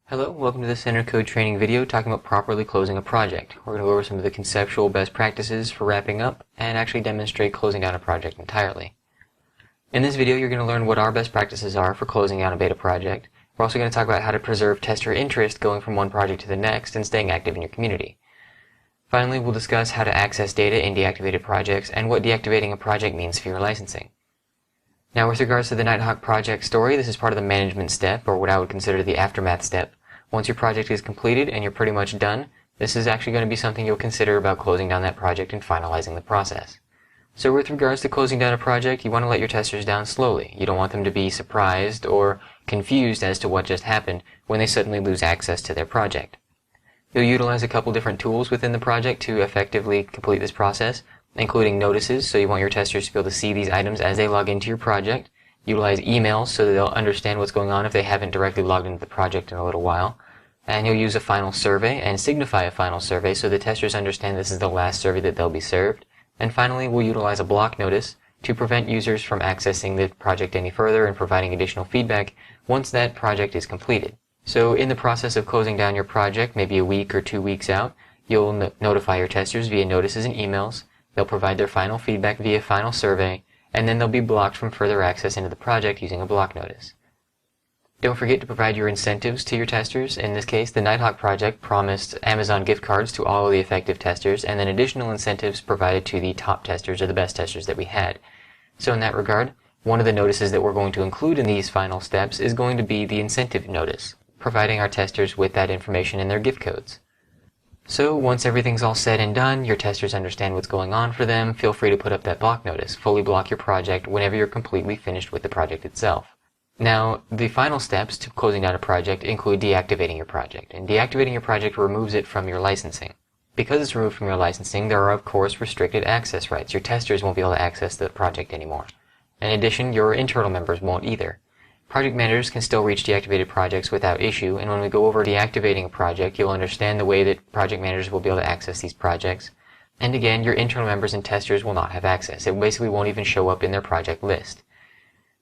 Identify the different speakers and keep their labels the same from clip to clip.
Speaker 1: Hello, welcome to the Center Code training video talking about properly closing a project. We're going to go over some of the conceptual best practices for wrapping up and actually demonstrate closing down a project entirely. In this video, you're going to learn what our best practices are for closing down a beta project. We're also going to talk about how to preserve tester interest going from one project to the next and staying active in your community. Finally, we'll discuss how to access data in deactivated projects and what deactivating a project means for your licensing. Now, with regards to the Nighthawk project story, this is part of the management step, or what I would consider the aftermath step. Once your project is completed and you're pretty much done, this is actually going to be something you'll consider about closing down that project and finalizing the process. So with regards to closing down a project, you want to let your testers down slowly. You don't want them to be surprised or confused as to what just happened when they suddenly lose access to their project. You'll utilize a couple different tools within the project to effectively complete this process, including notices, so you want your testers to be able to see these items as they log into your project. Utilize emails so that they'll understand what's going on if they haven't directly logged into the project in a little while. And you'll use a final survey and signify a final survey so the testers understand this is the last survey that they'll be served. And finally, we'll utilize a block notice to prevent users from accessing the project any further and providing additional feedback once that project is completed. So in the process of closing down your project, maybe a week or 2 weeks out, you'll notify your testers via notices and emails. They'll provide their final feedback via final survey, and then they'll be blocked from further access into the project using a block notice. Don't forget to provide your incentives to your testers. In this case, the Nighthawk project promised Amazon gift cards to all of the effective testers, and then additional incentives provided to the top testers or the best testers that we had. So in that regard, one of the notices that we're going to include in these final steps is going to be the incentive notice, providing our testers with that information in their gift codes. So once everything's all said and done, your testers understand what's going on for them, feel free to put up that block notice. Fully block your project whenever you're completely finished with the project itself. Now, the final steps to closing down a project include deactivating your project. And deactivating your project removes it from your licensing. Because it's removed from your licensing, there are of course restricted access rights. Your testers won't be able to access the project anymore. In addition, your internal members won't either. Project managers can still reach deactivated projects without issue, and when we go over deactivating a project, you'll understand the way that project managers will be able to access these projects. And again, your internal members and testers will not have access. It basically won't even show up in their project list.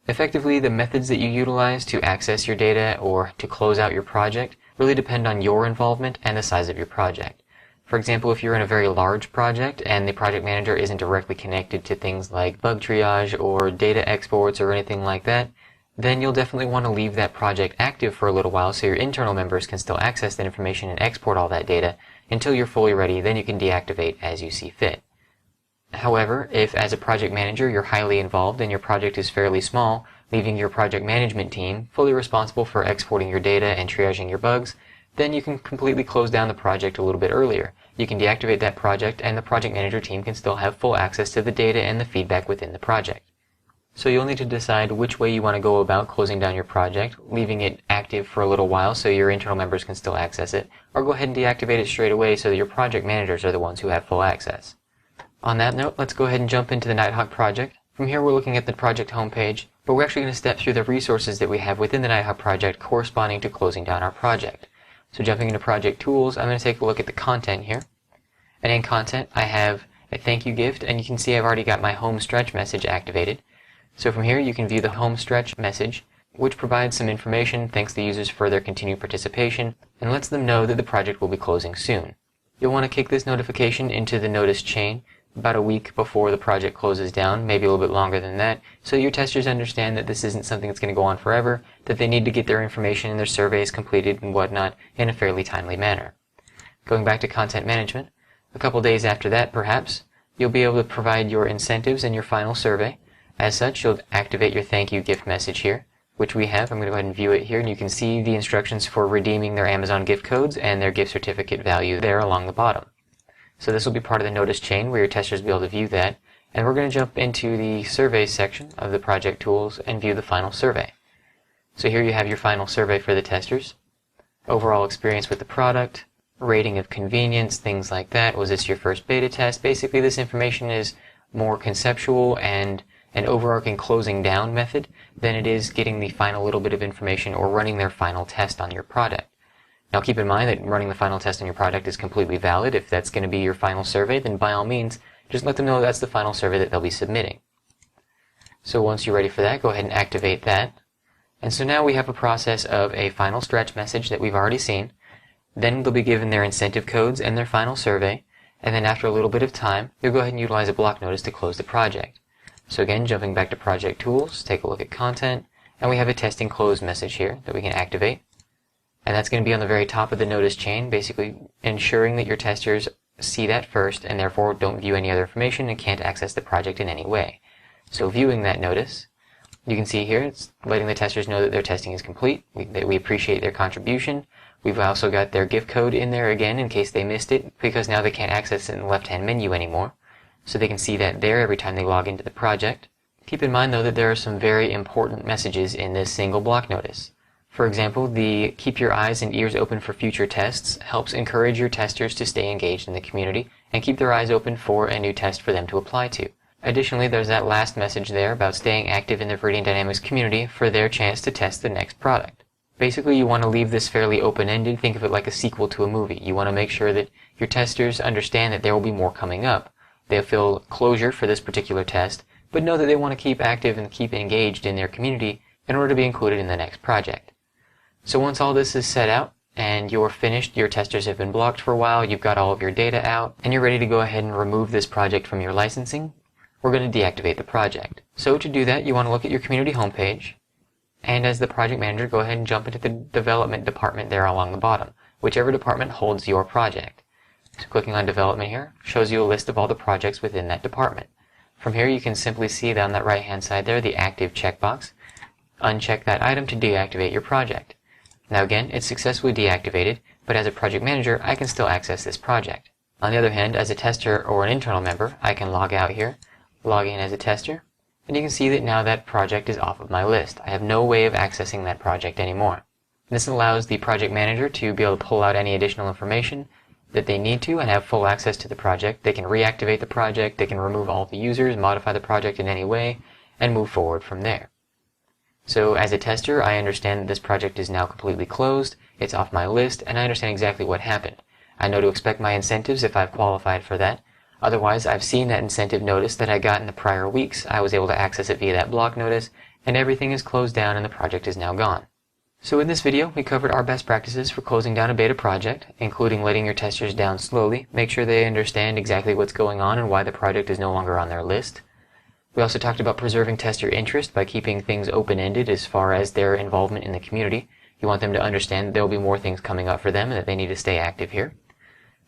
Speaker 1: Effectively, the methods that you utilize to access your data or to close out your project really depend on your involvement and the size of your project. For example, if you're in a very large project and the project manager isn't directly connected to things like bug triage or data exports or anything like that, then you'll definitely want to leave that project active for a little while so your internal members can still access that information and export all that data until you're fully ready. Then you can deactivate as you see fit. However, if as a project manager you're highly involved and your project is fairly small, leaving your project management team fully responsible for exporting your data and triaging your bugs, then you can completely close down the project a little bit earlier. You can deactivate that project and the project manager team can still have full access to the data and the feedback within the project. So you'll need to decide which way you want to go about closing down your project, leaving it active for a little while so your internal members can still access it, or go ahead and deactivate it straight away so that your project managers are the ones who have full access. On that note, let's go ahead and jump into the Nighthawk project. From here we're looking at the project homepage, but we're actually going to step through the resources that we have within the Nighthawk project corresponding to closing down our project. So jumping into project tools, I'm going to take a look at the content here. And in content I have a thank you gift, and you can see I've already got my home stretch message activated. So from here you can view the home stretch message, which provides some information, thanks the users for their continued participation, and lets them know that the project will be closing soon. You'll want to kick this notification into the notice chain about a week before the project closes down, maybe a little bit longer than that, so your testers understand that this isn't something that's going to go on forever, that they need to get their information and their surveys completed and whatnot in a fairly timely manner. Going back to content management, a couple days after that perhaps, you'll be able to provide your incentives and your final survey. As such, you'll activate your thank you gift message here, which we have. I'm going to go ahead and view it here, and you can see the instructions for redeeming their Amazon gift codes and their gift certificate value there along the bottom. So this will be part of the notice chain where your testers will be able to view that, and we're going to jump into the surveys section of the project tools and view the final survey. So here you have your final survey for the testers. Overall experience with the product, rating of convenience, things like that. Was this your first beta test? Basically this information is more conceptual and an overarching closing down method than it is getting the final little bit of information or running their final test on your product. Now keep in mind that running the final test on your product is completely valid. If that's going to be your final survey, then by all means, just let them know that's the final survey that they'll be submitting. So once you're ready for that, go ahead and activate that. And so now we have a process of a final stretch message that we've already seen. Then they'll be given their incentive codes and their final survey. And then after a little bit of time, you'll go ahead and utilize a block notice to close the project. So again, jumping back to Project Tools, take a look at Content, and we have a testing close message here that we can activate. And that's going to be on the very top of the notice chain, basically ensuring that your testers see that first and therefore don't view any other information and can't access the project in any way. So viewing that notice, you can see here it's letting the testers know that their testing is complete, that we appreciate their contribution. We've also got their gift code in there again in case they missed it, because now they can't access it in the left-hand menu anymore. So they can see that there every time they log into the project. Keep in mind though that there are some very important messages in this single block notice. For example, the keep your eyes and ears open for future tests helps encourage your testers to stay engaged in the community and keep their eyes open for a new test for them to apply to. Additionally, there's that last message there about staying active in the Viridian Dynamics community for their chance to test the next product. Basically, you want to leave this fairly open-ended. Think of it like a sequel to a movie. You want to make sure that your testers understand that there will be more coming up. They'll feel closure for this particular test, but know that they want to keep active and keep engaged in their community in order to be included in the next project. So once all this is set out and you're finished, your testers have been blocked for a while, you've got all of your data out, and you're ready to go ahead and remove this project from your licensing, we're going to deactivate the project. So to do that, you want to look at your community homepage, and as the project manager, go ahead and jump into the development department there along the bottom, whichever department holds your project. So clicking on development here shows you a list of all the projects within that department. From here you can simply see down that right hand side there the active checkbox. Uncheck that item to deactivate your project. Now again, it's successfully deactivated, but as a project manager I can still access this project. On the other hand, as a tester or an internal member, I can log out here, log in as a tester, and you can see that now that project is off of my list. I have no way of accessing that project anymore. This allows the project manager to be able to pull out any additional information that they need to and have full access to the project. They can reactivate the project, they can remove all the users, modify the project in any way, and move forward from there. So as a tester, I understand that this project is now completely closed, it's off my list, and I understand exactly what happened. I know to expect my incentives if I've qualified for that. Otherwise, I've seen that incentive notice that I got in the prior weeks. I was able to access it via that block notice, and everything is closed down and the project is now gone. So in this video, we covered our best practices for closing down a beta project, including letting your testers down slowly, make sure they understand exactly what's going on and why the project is no longer on their list. We also talked about preserving tester interest by keeping things open-ended as far as their involvement in the community. You want them to understand that there will be more things coming up for them and that they need to stay active here.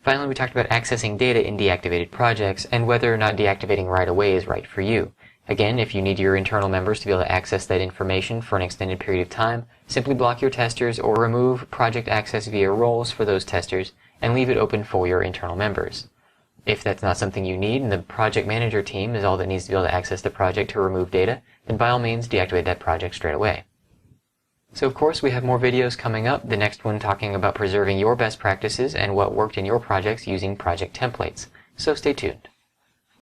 Speaker 1: Finally, we talked about accessing data in deactivated projects and whether or not deactivating right away is right for you. Again, if you need your internal members to be able to access that information for an extended period of time, simply block your testers or remove project access via roles for those testers and leave it open for your internal members. If that's not something you need and the project manager team is all that needs to be able to access the project to remove data, then by all means deactivate that project straight away. So of course we have more videos coming up, the next one talking about preserving your best practices and what worked in your projects using project templates. So stay tuned.